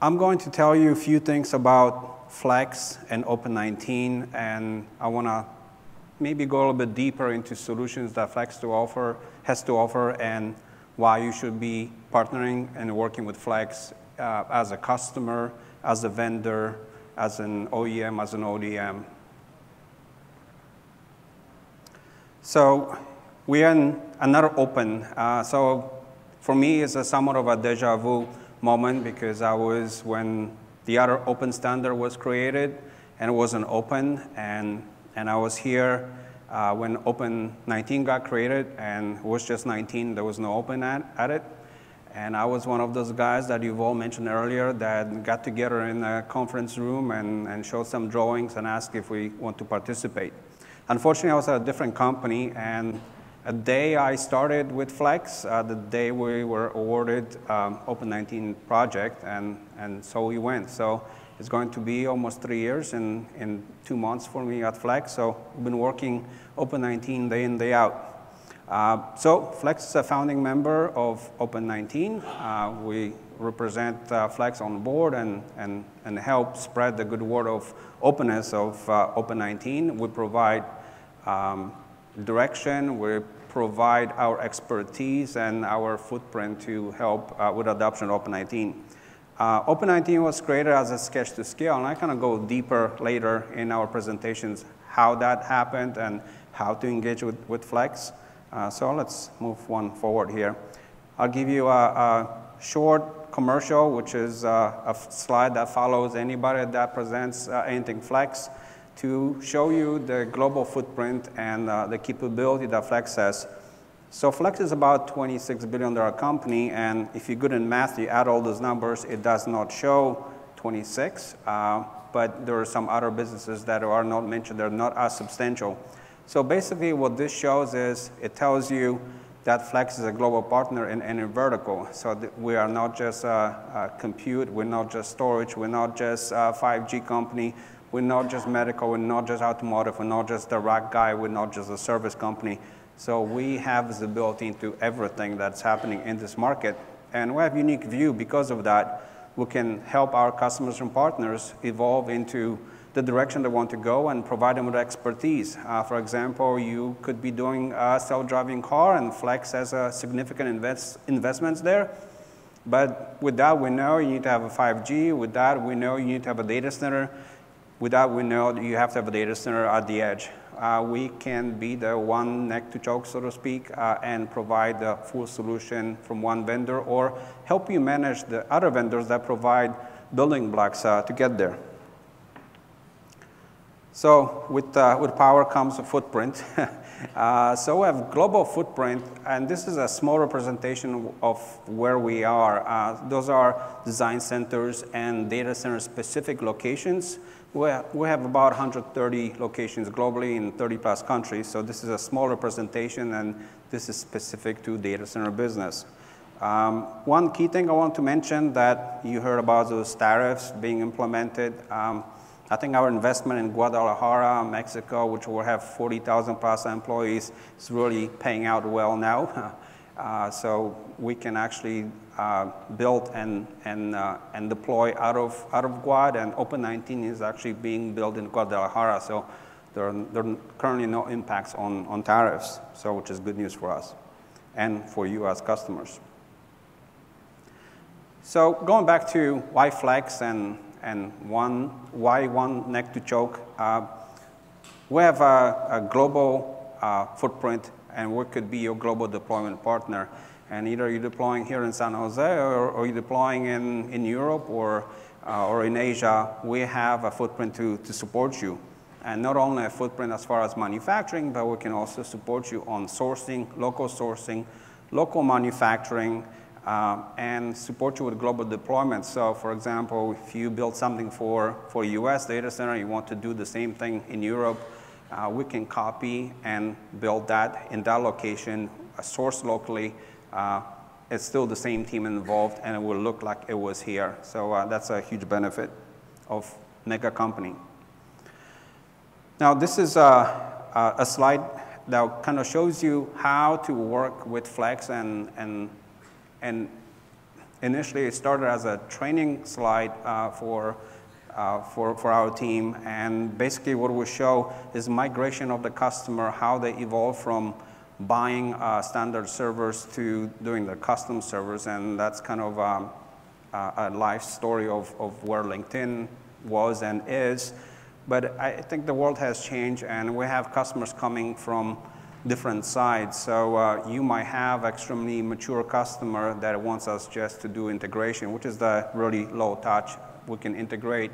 I'm going to tell you a few things about Flex and Open19, and I want to maybe go a little bit deeper into solutions that Flex has to offer, and why you should be partnering and working with Flex as a customer, as a vendor, as an OEM, as an ODM. So we are in another Open. So for me, it's somewhat of a deja vu moment, because I was when the other Open standard was created, and it wasn't Open, and I was here when Open19 got created, and it was just 19. There was no Open at it. And I was one of those guys that you've all mentioned earlier that got together in a conference room and showed some drawings and asked if we want to participate. Unfortunately, I was at a different company, and a day I started with Flex, the day we were awarded Open19 project, and so we went. So it's going to be almost 3 years in 2 months for me at Flex. So we've been working Open19 day in, day out. So Flex is a founding member of Open19. We represent Flex on board and help spread the good word of openness of Open19. We provide direction, we provide our expertise and our footprint to help with adoption of Open19. Open19 was created as a sketch to scale, and I kind of go deeper later in our presentations how that happened and how to engage with Flex. So let's move one forward here. I'll give you a short commercial, which is a slide that follows anybody that presents anything Flex, to show you the global footprint and the capability that Flex has. So Flex is about $26 billion company, and if you're good in math, you add all those numbers, it does not show 26, but there are some other businesses that are not mentioned, they're not as substantial. So basically what this shows is, it tells you that Flex is a global partner in any vertical. So we are not just compute, we're not just storage, we're not just a 5G company, we're not just medical, we're not just automotive, we're not just the rack guy, we're not just a service company. So we have visibility into everything that's happening in this market. And we have a unique view because of that. We can help our customers and partners evolve into the direction they want to go and provide them with expertise. For example, you could be doing a self-driving car, and Flex has a significant investments there. But with that, we know you need to have a 5G. With that, we know you need to have a data center. With that, we know that you have to have a data center at the edge. We can be the one neck to choke, so to speak, and provide the full solution from one vendor, or help you manage the other vendors that provide building blocks to get there. So with power comes a footprint. So we have global footprint, and this is a small representation of where we are. Those are design centers and data center specific locations. We have about 130 locations globally in 30 plus countries. So this is a small representation, and this is specific to data center business. One key thing I want to mention that you heard about those tariffs being implemented. I think our investment in Guadalajara, Mexico, which will have 40,000 plus employees, is really paying out well now. So we can actually build and deploy out of Guad, and Open19 is actually being built in Guadalajara. So there are currently no impacts on tariffs, so which is good news for us and for you as customers. So going back to why Flex and why one neck to choke. We have a global footprint, and we could be your global deployment partner. And either you're deploying here in San Jose, or you're deploying in Europe or in Asia, we have a footprint to support you. And not only a footprint as far as manufacturing, but we can also support you on sourcing, local manufacturing, and support you with global deployment. So for example, if you build something for US data center, you want to do the same thing in Europe, we can copy and build that in that location, source locally. It's still the same team involved, and it will look like it was here. So that's a huge benefit of mega company. Now this is a slide that kind of shows you how to work with Flex and initially it started as a training slide for our team, and basically what we show is migration of the customer, how they evolve from buying standard servers to doing the custom servers, and that's kind of a life story of where LinkedIn was and is. But I think the world has changed, and we have customers coming from different sides. So you might have extremely mature customer that wants us just to do integration, which is the really low touch. We can integrate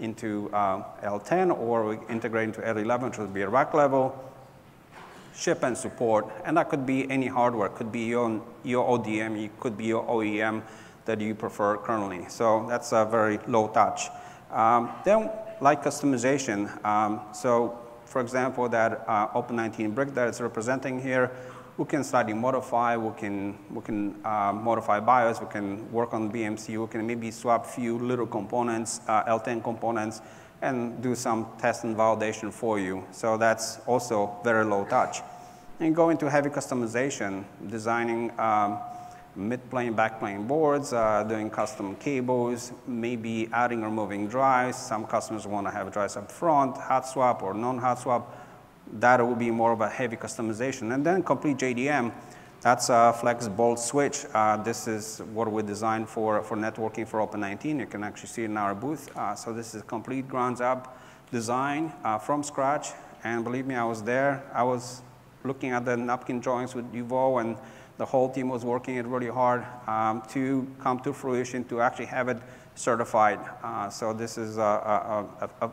into L10, or we integrate into L11, which would be a rack level, ship and support, and that could be any hardware. It could be your ODM, it could be your OEM that you prefer currently. So that's a very low touch. Then, like customization, so for example, that Open19 brick that it's representing here, we can slightly modify, we can modify BIOS, we can work on BMC, we can maybe swap few little components, L10 components, and do some test and validation for you. So that's also very low touch. And go into heavy customization, designing mid-plane, back-plane boards, doing custom cables, maybe adding or removing drives. Some customers want to have drives up front, hot swap or non-hot swap. That will be more of a heavy customization. And then complete JDM, that's a flex bolt switch. This is what we designed for networking for Open19. You can actually see it in our booth. So this is complete grounds up design from scratch. And believe me, I was there. I was looking at the napkin drawings with Yuval, and the whole team was working it really hard to come to fruition, to actually have it certified. So this is a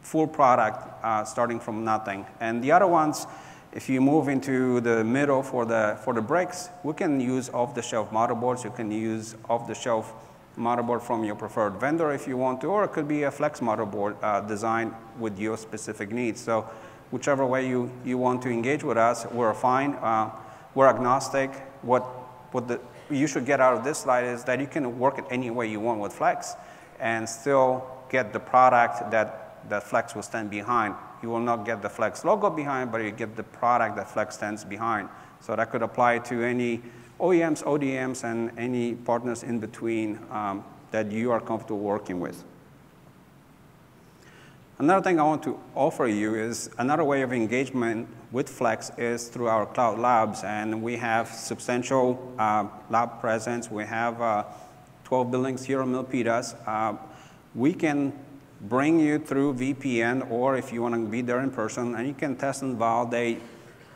full product starting from nothing. And the other ones, if you move into the middle for the bricks, we can use off-the-shelf motherboards. You can use off-the-shelf motherboard from your preferred vendor if you want to, or it could be a flex motherboard designed with your specific needs. So whichever way you want to engage with us, we're fine. We're agnostic. What you should get out of this slide is that you can work it any way you want with Flex and still get the product that Flex will stand behind. You will not get the Flex logo behind, but you get the product that Flex stands behind. So that could apply to any OEMs, ODMs, and any partners in between that you are comfortable working with. Another thing I want to offer you is another way of engagement with Flex is through our cloud labs, and we have substantial lab presence. We have 12 buildings here in Milpitas. We can bring you through VPN, or if you want to be there in person, and you can test and validate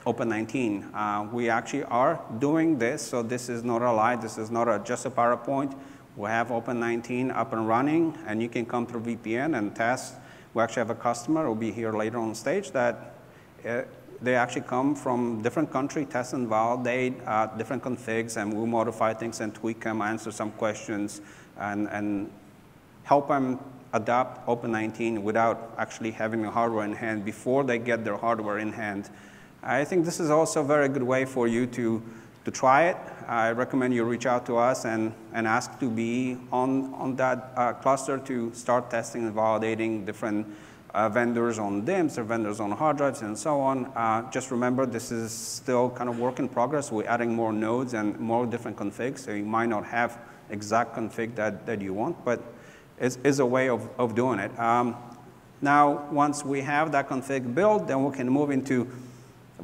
Open19. We actually are doing this, so this is not a lie. This is not just a PowerPoint. We have Open19 up and running, and you can come through VPN and test. We actually have a customer who will be here later on stage that they actually come from different country, test and validate different configs, and we'll modify things and tweak them, answer some questions, and help them adopt Open19 without actually having the hardware in hand before they get their hardware in hand. I think this is also a very good way for you to try it. I recommend you reach out to us and ask to be on that cluster to start testing and validating different vendors on DIMMs or vendors on hard drives and so on. Just remember, this is still kind of work in progress. We're adding more nodes and more different configs, so you might not have exact config that you want, but it's a way of doing it. Now, once we have that config built, then we can move into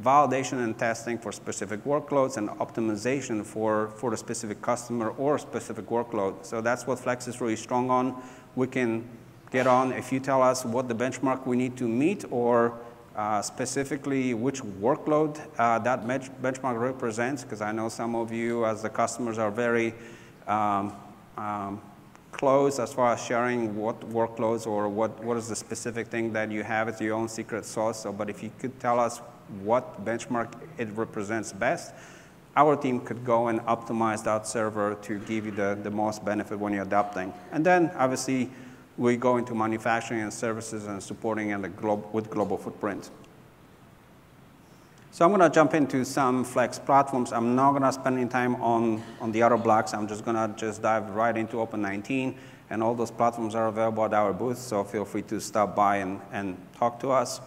validation and testing for specific workloads and optimization for the specific customer or specific workload. So that's what Flex is really strong on. We can get on if you tell us what the benchmark we need to meet, or specifically which workload that benchmark represents, because I know some of you as the customers are very close as far as sharing what workloads or what is the specific thing that you have as your own secret sauce. So, but if you could tell us what benchmark it represents best, our team could go and optimize that server to give you the most benefit when you're adapting. And then, obviously, we go into manufacturing and services and supporting and with global footprint. So I'm going to jump into some Flex platforms. I'm not going to spend any time on the other blocks. I'm just going to dive right into Open19, and all those platforms are available at our booth, so feel free to stop by and talk to us.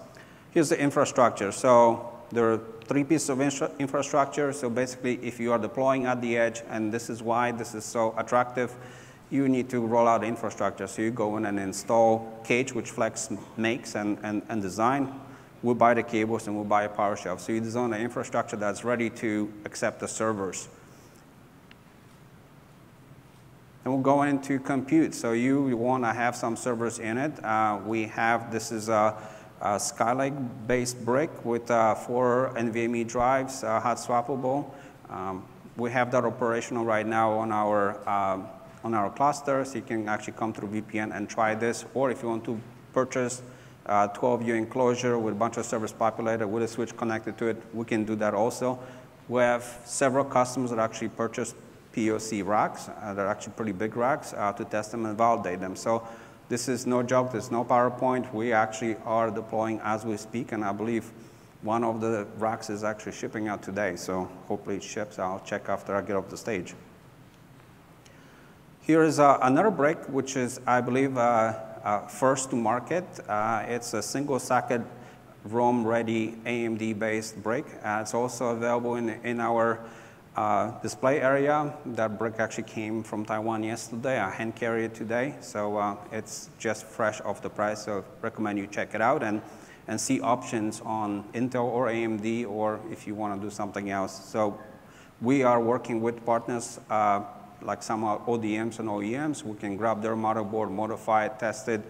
Here's the infrastructure. So there are 3 pieces of infrastructure. So basically, if you are deploying at the edge, and this is why this is so attractive, you need to roll out infrastructure. So you go in and install cage, which Flex makes and design. We'll buy the cables and we'll buy a power shelf. So you design an infrastructure that's ready to accept the servers. And we'll go into compute. So you want to have some servers in it. This is a Skylake-based brick with 4 NVMe drives, hot swappable. We have that operational right now on our cluster, so you can actually come through VPN and try this. Or if you want to purchase 12U enclosure with a bunch of servers populated with a switch connected to it, we can do that also. We have several customers that actually purchased POC racks. They're actually pretty big racks to test them and validate them. So this is no joke. There's no PowerPoint. We actually are deploying as we speak, and I believe one of the racks is actually shipping out today. So hopefully it ships. I'll check after I get off the stage. Here is another brick, which is, I believe, first to market. It's a single-socket, ROM-ready, AMD-based brick. It's also available in our display area. That brick actually came from Taiwan yesterday. I hand carry it today, so it's just fresh off the press. So recommend you check it out and see options on Intel or AMD, or if you want to do something else. So we are working with partners like some ODMs and OEMs. We can grab their motherboard, modify it, test it.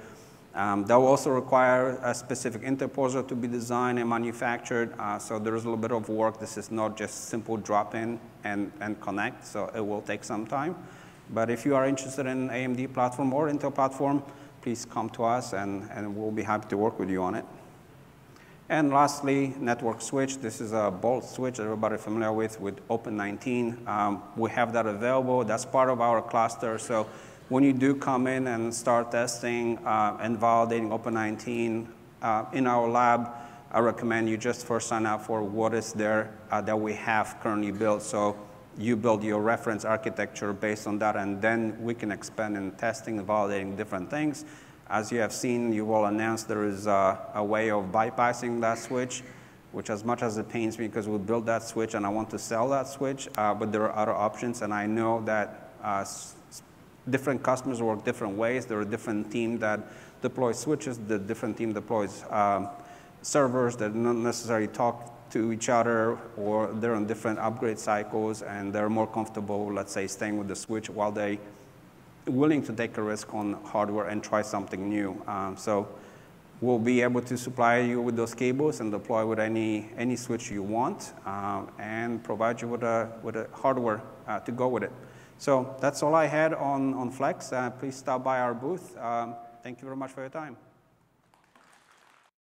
That will also require a specific interposer to be designed and manufactured. So there is a little bit of work. This is not just simple drop in and connect, so it will take some time. But if you are interested in AMD platform or Intel platform, please come to us and we'll be happy to work with you on it. And lastly, network switch. This is a Bolt switch everybody familiar with Open19. We have that available. That's part of our cluster. So when you do come in and start testing and validating Open19 in our lab, I recommend you just first sign up for what is there that we have currently built. So you build your reference architecture based on that, and then we can expand in testing and validating different things. As you have seen, you will announce there is a way of bypassing that switch, which as much as it pains me because we built that switch and I want to sell that switch, but there are other options, and I know that different customers work different ways. There are different teams that deploy switches, the different team deploys servers that don't necessarily talk to each other, or they're on different upgrade cycles and they're more comfortable, let's say, staying with the switch while they willing to take a risk on hardware and try something new. So we'll be able to supply you with those cables and deploy with any switch you want, and provide you with a hardware to go with it. So that's all I had on Flex. Please stop by our booth. Thank you very much for your time.